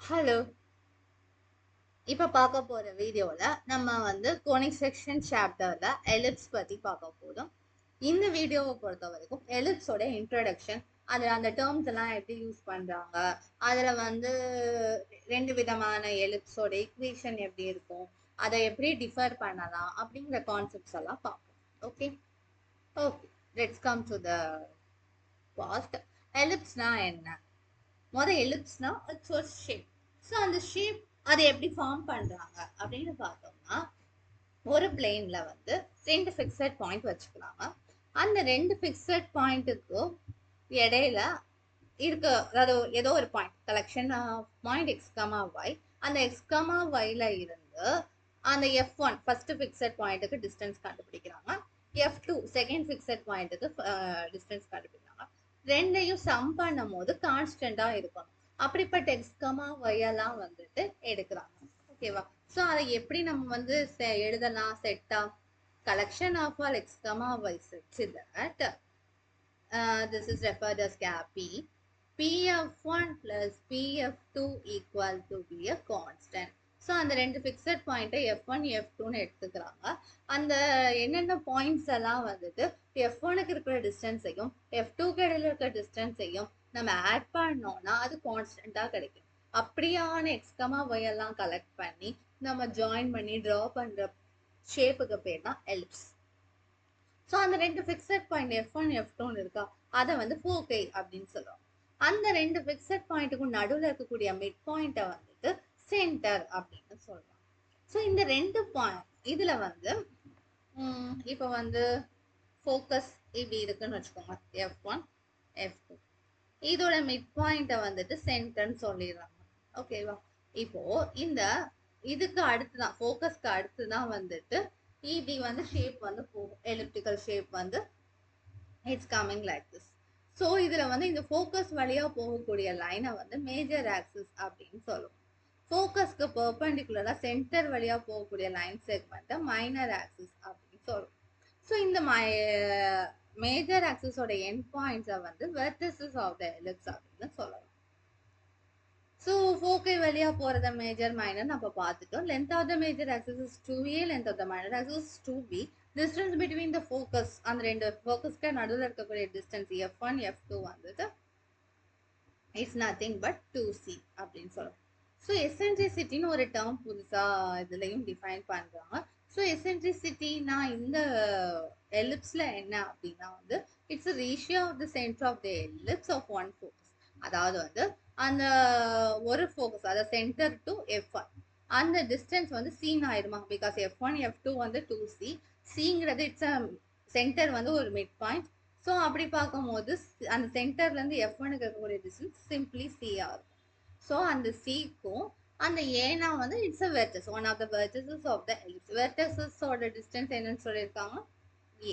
Hello. இப்போ பார்க்க போற வீடியோல நம்ம கோனிக் செக்ஷன் சாப்டர்ல எலிப்ஸ் பத்தி பார்க்க போறோம். இந்த வீடியோவை பொறுத்த வரைக்கும் எலிப்ஸோட இன்ட்ரோடக்ஷன், அதுல அந்த டேர்ம்ஸ் எல்லாம் எப்படி யூஸ் பண்றாங்க, அதுல ரெண்டு விதமான எலிப்ஸோட ஈக்குவேஷன் எப்படி இருக்கும், அதை எப்படி டிஃபர் பண்ணலாம் அப்படிங்கிற கான்செப்ட்ஸ் எல்லாம் பார்ப்போம். Okay okay let's come to the past. எலிப்ஸ்னா என்ன? எலிப்ஸ்னா இட்ஸ் ஒரு ஷேப். ஸோ அந்த ஷேப் அதை எப்படி ஃபார்ம் பண்றாங்க அப்படின்னு பார்த்தோம்னா, ஒரு பிளேன்ல ரெண்டு ஃபிக்ஸட் பாயிண்ட் வச்சுக்கிறாங்க. அந்த ரெண்டு ஃபிக்ஸட் பாயிண்ட்டுக்கு இடையில இருக்க, அதாவது ஏதோ ஒரு point collection point x comma y, அந்த எக்ஸ்கமா ஒய்ல இருந்து அந்த F1 ஃபர்ஸ்ட் ஃபிக்ஸட் பாயிண்ட்டுக்கு டிஸ்டன்ஸ் கண்டுபிடிக்கிறாங்க, F2 செகண்ட் ஃபிக்ஸட் பாயிண்ட்டுக்கு டிஸ்டன்ஸ் கண்டுபிடிக்கிறாங்க. ரெண்டையும் சம் பண்ணும் போது கான்ஸ்டன்டா இருக்கும். அப்படிப்பட்ட எக்ஸ்கமா ஒய்யெல்லாம் எடுக்கிறாங்க. ஓகேவா? ஸோ அதை எப்படி நம்ம எழுதலாம்? செட்டா collection of all x comma y such that this is referred as cap p. Pf1 plus Pf2 equal to be a constant. So அந்த ரெண்டு ஃபிக்ஸட் பாயிண்ட்டை F1 F2ன்னு எடுத்துக்கிறாங்க. அந்த என்னென்ன பாயிண்ட்ஸ் எல்லாம் F1க்கு இருக்கிற டிஸ்டன்ஸையும் F2க்கு இடையில இருக்கிற டிஸ்டன்ஸையும் நம்ம ஆட் பண்ணோம்னா அது கான்ஸ்டன்டா கிடைக்கும். அப்படியான எக்ஸ்கமா ஒய் எல்லாம் கலெக்ட் பண்ணி நம்ம ஜாயின் பண்ணி ட்ரா பண்ற ஷேப்புக்கு பேர் தான் எலிப்ஸ். ஸோ அந்த ரெண்டு ஃபிக்ஸட் பாயிண்ட் F1 F2ன்னு இருக்கா, அதை ஃபோகை அப்படின்னு சொல்லுவோம். அந்த ரெண்டு ஃபிக்ஸட் பாயிண்ட்டுக்கும் நடுவில் இருக்கக்கூடிய மிட் பாயிண்ட்டை சென்டர் அப்படின்னு சொல்றோம். ஸோ இந்த ரெண்டு பாயிண்ட் இதுல இப்போ ஃபோக்கஸ் இப்படி இருக்குன்னு வச்சுக்கோங்க, F1 F2. இதோட மிட் பாயிண்ட்டை சென்டர்ன்னு சொல்லிடுறாங்க. ஓகேவா? இப்போ இந்த இதுக்கு அடுத்துதான், ஃபோக்கஸ்க்கு அடுத்துதான் இப்படி ஷேப் போகும். Elliptical shape it's coming like this. So இதுல இந்த ஃபோக்கஸ் வழியா போகக்கூடிய லைனை மேஜர் ஆக்சிஸ் அப்படின்னு சொல்லுவோம். ஃபோக்கஸ்க்கு பெர்பெண்டிகுலரா சென்டர் வழியா போகக்கூடிய லைன் செக்மெண்ட்டை மைனர் ஆக்சிஸ் அப்படின்னு சொல்லுவோம். ஸோ இந்த மேஜர் ஆக்சிஸோட எண்ட் பாயிண்ட்ஸை வெர்டிசஸ் ஆஃப் த எலிப்ஸ் அப்படின்னு சொல்லலாம். ஸோ ஃபோக்கை வழியா போறத மேஜர் மைனர் நம்ம பார்த்துட்டோம். Length of the major axis is 2a, length of the minor axis is 2b. Distance between the focus, அந்த ரெண்டு ஃபோக்கஸ்க்கு நடுவில் இருக்கக்கூடிய distance F1 F2 it's nothing but 2c அப்படின்னு சொல்லுவோம். ஸோ எசென்ட்ரிசிட்டின்னு ஒரு டேர்ம் புதுசா இதுலயும் டிஃபைன் பண்றாங்க. ஸோ எசென்ட்ரிசிட்டினா இந்த எலிப்ஸ்ல என்ன அப்படின்னா it's a ratio of the center of the ellipse of one focus. அதாவது அந்த ஒரு ஃபோக்கஸ், அதாவது சென்டர் டு F1 அந்த டிஸ்டன்ஸ் சீன் ஆயிருமா, பிகாஸ் F1 F2 2c, சிங்கிறது இட்ஸ் சென்டர் ஒரு மிட் பாயிண்ட். ஸோ அப்படி பார்க்கும்போது அந்த சென்டர்ல இருந்து F1க்கு இருக்கக்கூடிய டிஸ்டன்ஸ் சிம்பிளி சியா இருக்கும். ஸோ அந்த சிக்கும் அந்த ஏனா it's a vertex, one of the vertices of the ellipse. வெர்டஸஸோட டிஸ்டன்ஸ் என்னன்னு சொல்லியிருக்காங்க, ஏ.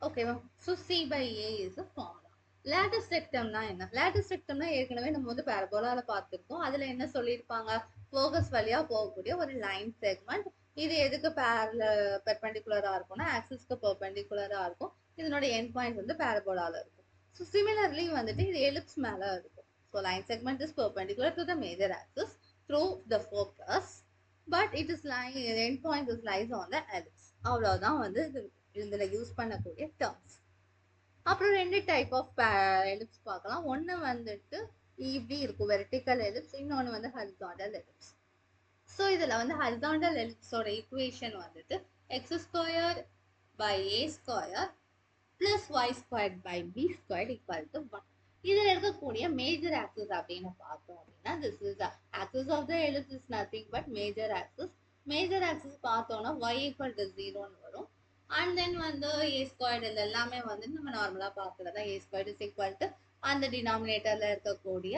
ஓகேவா? So C by A is a formula. Latus ரெக்டம்னா என்ன? லேட்டிஸ் ரெக்டம்னா ஏற்கனவே நம்ம பேரபோலால பார்த்துருக்கோம். அதுல என்ன சொல்லியிருப்பாங்க, ஃபோகஸ் வழியா போகக்கூடிய ஒரு லைன் செக்மெண்ட். இது எதுக்கு பெர்பெண்டிகுலரா இருக்கும்னா ஆக்சிஸ்க்கு பெர்பெண்டிகுலரா இருக்கும். இதனோட எண்ட் பாயிண்ட் பேரபோலால இருக்கும். ஸோ சிமிலர்லி இது எலிப்ஸ் மேல இருக்கும். So line segment is perpendicular to the major axis through the focus, but it is lying, end point is lies on the ellipse. அவ்வளவுதான் இதுல யூஸ் பண்ணக்கூடிய டேர்ம்ஸ். அப்புறம் ரெண்டு டைப் ஆஃப் எலிப்ஸ் பார்க்கலாம். ஒன்று இப்படி இருக்கும் வெர்டிக்கல் எலிப்ஸ், இன்னொன்று ஹரிசாண்டல் எலிப்ஸ். ஸோ இதுல ஹரிசாண்டல் எலிப்ஸோட equation X square by A square plus Y square by B square equal to 1. இதுல இருக்கக்கூடிய மேஜர் ஆக்சிஸ் அப்படின்னு பார்த்தோம் அப்படின்னா, this is axis of the ellipse is nothing but major axis. Major axis பார்த்தோம்னா y equal to 0ன்னு வரும். And then A square, இது எல்லாமே நம்ம நார்மலா பார்க்கறதா. A square is equal to அந்த டினாமினேட்டர்ல இருக்கக்கூடிய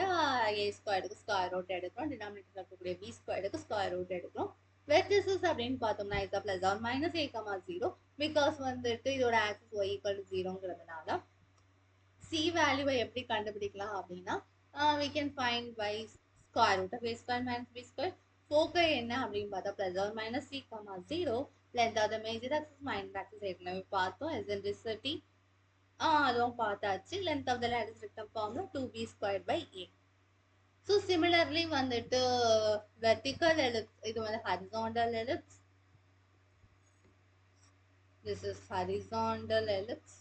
ஏ ஸ்கொயருக்கு ஸ்கொயர் ரூட் எடுக்கிறோம், டினாமினேட்டர்ல இருக்கக்கூடிய பி ஸ்கொயருக்கு ஸ்கொயர் ரூட் எடுக்கிறோம். வெர்டிசஸ் அப்படின்னு பார்த்தோம்னா is plus or minus a, 0, because இதோட ஆக்சிஸ் y ஈக்குவல் டு 0ங்கிறதுனால C வேல்யூவை எப்படி கண்டுபிடிக்கலாம் அப்படின்னா, we can find by square root of a square minus b square. ஃபோக்கை என்ன அப்படின்னு பார்த்தா plus or minus c, 0. Length of the major axis minor axis ஏற்கனவே பார்த்தோம். எசென்ட்ரிசிட்டி அதுவும் பார்த்தாச்சு. Length of the latus rectum formula 2b square by a. So similarly வந்துட்டு vertical ellipse, இது வந்து horizontal ellipse. This is horizontal ellipse.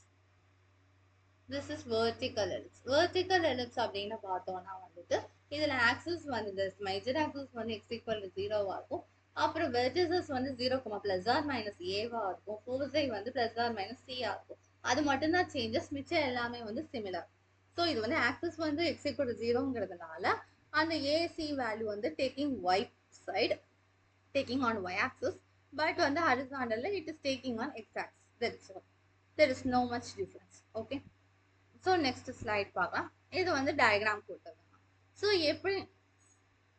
This is vertical ellipse. Vertical ellipse அப்படின்னு பார்த்தோம்னா வந்துட்டு இதில் ஆக்சிஸ் வந்து மேஜர் ஆக்சிஸ் வந்து x = 0வா இருக்கும். அப்புறம் வெர்டிசஸ் வந்து 0, ப்ளஸ் ஆர் மைனஸ் ஏவா இருக்கும். ஃபோர்ஸை வந்து ப்ளஸ் ஆர் மைனஸ் சியா இருக்கும். அது மட்டும்தான் சேஞ்சஸ், மிச்சம் எல்லாமே வந்து சிமிலர். ஸோ இது வந்து ஆக்சிஸ் வந்து x = 0ங்கிறதுனால அந்த ஏசி வேல்யூ வந்து taking y side, taking on y axis, but on the horizontal it is taking on x axis. That's all. There is no much difference. Okay. So next slide பார்க்கலாம். இது வந்து diagram போட்டுருக்காங்க. So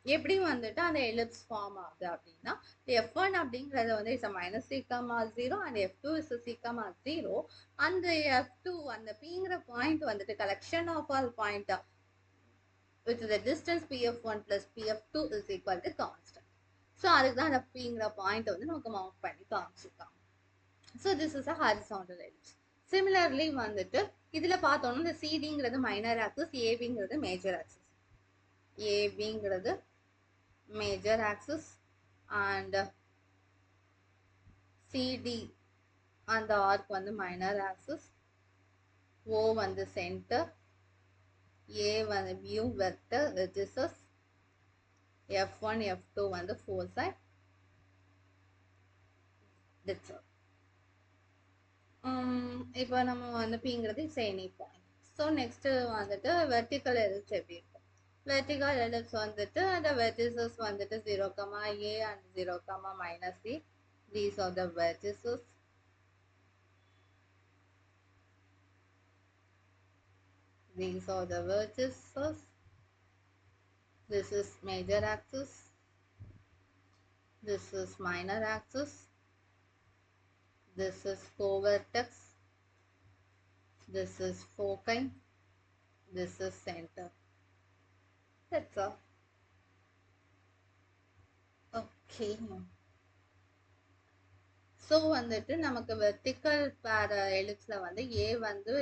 எப்படி வந்துட்டு அந்த ellipse form ஆகுது அப்படின்னா, f1 அப்படிங்கிறது வந்து is minus c, 0 and f2 is c, 0. அந்த f2 அந்த பிங்கிற பாயிண்ட் வந்துட்டு collection of all point with the distance pf1 plus pf2 is equal to constant. So அதுக்கு தான் அந்த பிங்கிற பாயிண்ட் வந்து நமக்கு மார்க் பண்ணி காமிச்சிருக்காங்க. So this is a horizontal ellipse. Similarly வந்துட்டு இதில் பார்த்தோம்னா இந்த சிடிங்கிறது மைனர் ஆக்சிஸ், ஏபிங்கிறது மேஜர் ஆக்சிஸ். ஏபிங்கிறது மேஜர் ஆக்சிஸ் அண்ட் சிடி அந்த ஆர்க் வந்து மைனர் ஆக்சிஸ், ஓ வந்து சென்டர், ஏ வந்து view vector vertices, f1 f2 வந்து ஃபோர்ஸை. That's all. இப்போ நம்ம வந்து பிங்கிறது சேனி பாயிண்ட். ஸோ நெக்ஸ்ட் வந்துட்டு வெர்டிக்கல் எலிப்ஸ் எப்படி இருக்கும்? வெர்டிக்கல் எலிப்ஸ் வந்துட்டு அந்த வெர்டிசஸ் வந்துட்டு 0, a and 0, minus c. These are the vertices. These are the vertices. This is major axis. This is minor axis. This is co-vertex. This is foci. This is center. That's all. Okay. So வந்துட்டு நமக்கு vertical பேர எலிப்ஸில் வந்து ஏ வந்து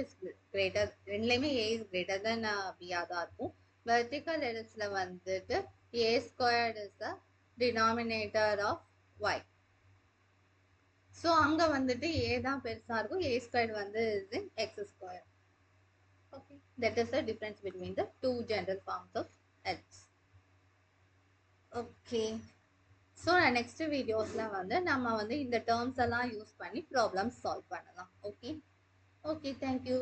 greater, ரெண்டுலேயுமே ஏ is greater than பியாக தான் இருக்கும். Vertical எலிப்ஸில் வந்துட்டு A squared is the denominator of Y. So அங்கே வந்துட்டு ஏ தான் பெருசாக இருக்கும், ஏ ஸ்கொயர்ட் வந்து is in X square. Okay, that is the difference between the two general forms of ellipse. Okay, so next வீடியோஸில் வந்து நம்ம வந்து இந்த டேர்ம்ஸ் எல்லாம் யூஸ் பண்ணி ப்ராப்ளம்ஸ் சால்வ் பண்ணலாம். Okay, thank you.